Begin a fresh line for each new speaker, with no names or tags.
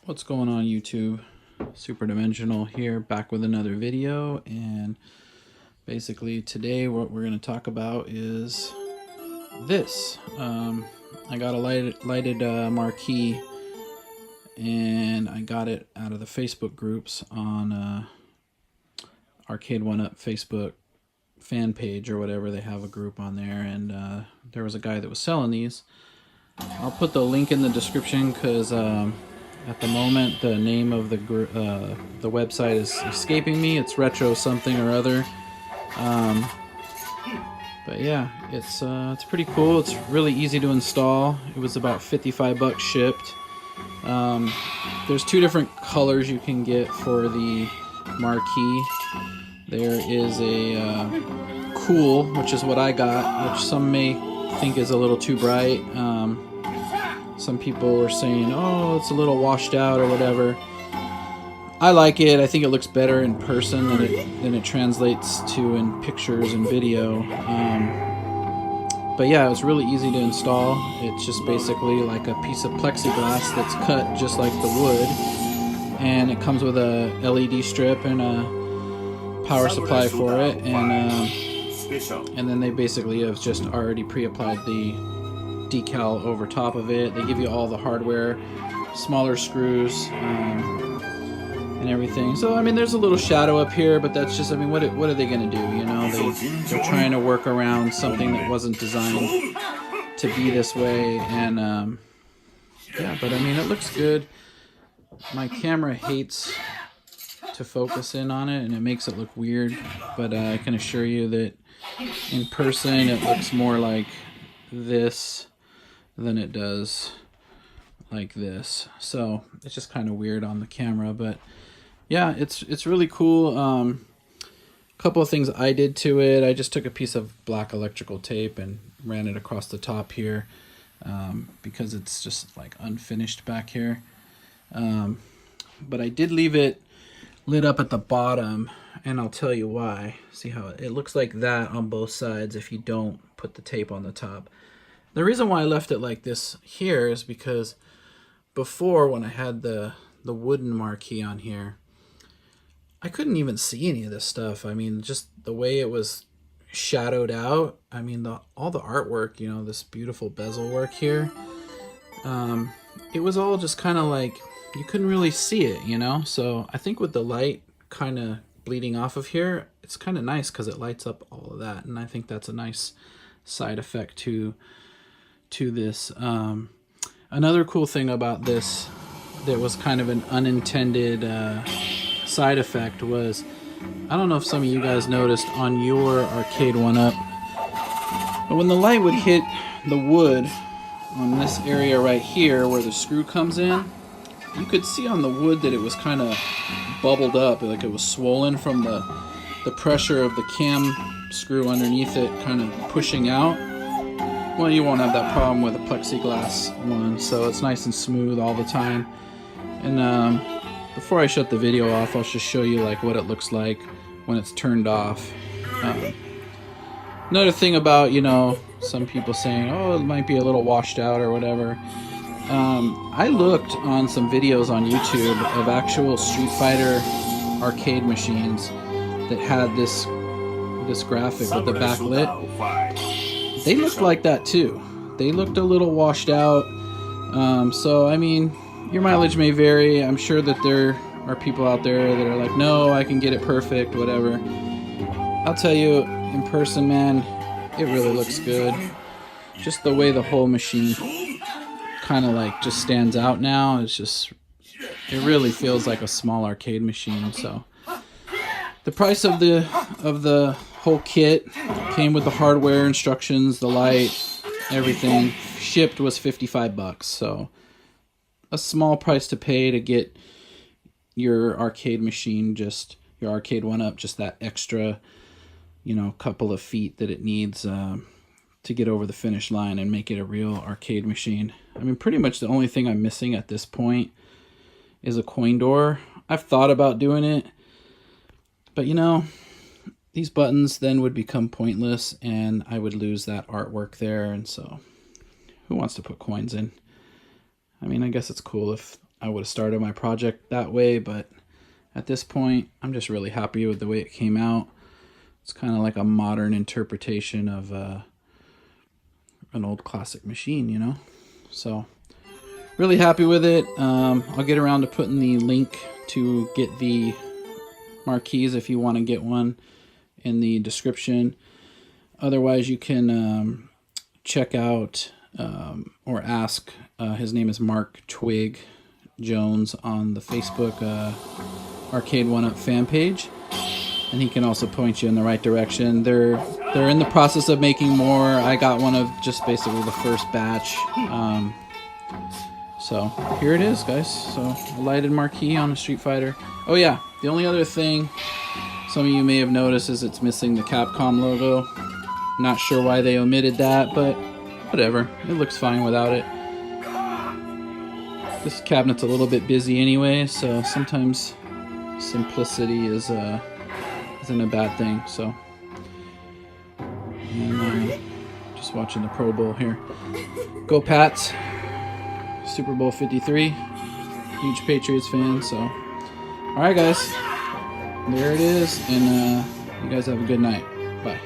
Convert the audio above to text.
What's going on, YouTube? Super Dimensional here, back with another video. And basically today what we're going to talk about is this. I got a lighted marquee, and I got it out of the Facebook groups on Arcade1up Facebook fan page or whatever. They have a group on there, and there was a guy that was selling these. I'll put the link in the description because at the moment the name of the website is escaping me. It's retro something or other. But yeah, it's pretty cool. It's really easy to install. It was about 55 bucks shipped. There's two different colors you can get for the marquee. There is a cool, which is what I got, which some may think is a little too bright. Some people were saying, oh, it's a little washed out or whatever. I like it. I think it looks better in person than it translates to in pictures and video. But yeah, it was really easy to install. It's just basically like a piece of plexiglass that's cut just like the wood. And it comes with a LED strip and a power supply for it. And then they basically have just already pre-applied the decal over top of it. They give you all the hardware, smaller screws, and everything. So I mean, there's a little shadow up here, but that's just, I mean, what are they gonna do? You know, they're trying to work around something that wasn't designed to be this way. And yeah, but I mean, it looks good. My camera hates to focus in on it, and it makes it look weird, but I can assure you that in person it looks more like this than it does like this. So it's just kind of weird on the camera, but yeah, it's really cool. A couple of things I did to it. I just took a piece of black electrical tape and ran it across the top here, because it's just like unfinished back here. But I did leave it lit up at the bottom, and I'll tell you why. See how it looks like that on both sides if you don't put the tape on the top. The reason why I left it like this here is because before, when I had the wooden marquee on here, I couldn't even see any of this stuff. I mean, just the way it was shadowed out. I mean, all the artwork, you know, this beautiful bezel work here, it was all just kind of like, you couldn't really see it, you know? So I think with the light kind of bleeding off of here, it's kind of nice because it lights up all of that, and I think that's a nice side effect to this. Another cool thing about this that was kind of an unintended side effect was, I don't know if some of you guys noticed on your Arcade1up, but when the light would hit the wood on this area right here where the screw comes in, you could see on the wood that it was kind of bubbled up, like it was swollen from the pressure of the cam screw underneath it kind of pushing out. Well, you won't have that problem with a plexiglass one, so it's nice and smooth all the time. And before I shut the video off, I'll just show you like what it looks like when it's turned off. Another thing about, you know, some people saying, oh, it might be a little washed out or whatever. I looked on some videos on YouTube of actual Street Fighter arcade machines that had this graphic with the backlit. They looked like that too. They looked a little washed out. So I mean, your mileage may vary. I'm sure that there are people out there that are like, no, I can get it perfect, whatever. I'll tell you, in person, man, it really looks good. Just the way the whole machine kind of like just stands out now, it's just, it really feels like a small arcade machine. So the price of the whole kit came with the hardware, instructions, the light, everything shipped was 55 bucks. So a small price to pay to get your arcade machine, just your Arcade1up, just that extra, you know, couple of feet that it needs to get over the finish line and make it a real arcade machine. I mean, pretty much the only thing I'm missing at this point is a coin door. I've thought about doing it, but you know, these buttons then would become pointless and I would lose that artwork there. And so who wants to put coins in? I mean, I guess it's cool if I would have started my project that way, but at this point, I'm just really happy with the way it came out. It's kind of like a modern interpretation of an old classic machine, you know? So, really happy with it. I'll get around to putting the link to get the Marquees if you want to get one in the description. Otherwise, you can check out or ask, his name is Mark Twig Jones on the Facebook Arcade1up fan page, and he can also point you in the right direction. They're in the process of making more. I got one of just basically the first batch. So here it is, guys. So a lighted Marquee on a Street Fighter. Oh yeah, the only other thing some of you may have noticed is it's missing the Capcom logo. Not sure why they omitted that, but whatever. It looks fine without it. This cabinet's a little bit busy anyway, so sometimes simplicity isn't a bad thing. So, and just watching the Pro Bowl here. Go Pats! Super Bowl 53. Huge Patriots fan. So, all right, guys. There it is, and you guys have a good night. Bye.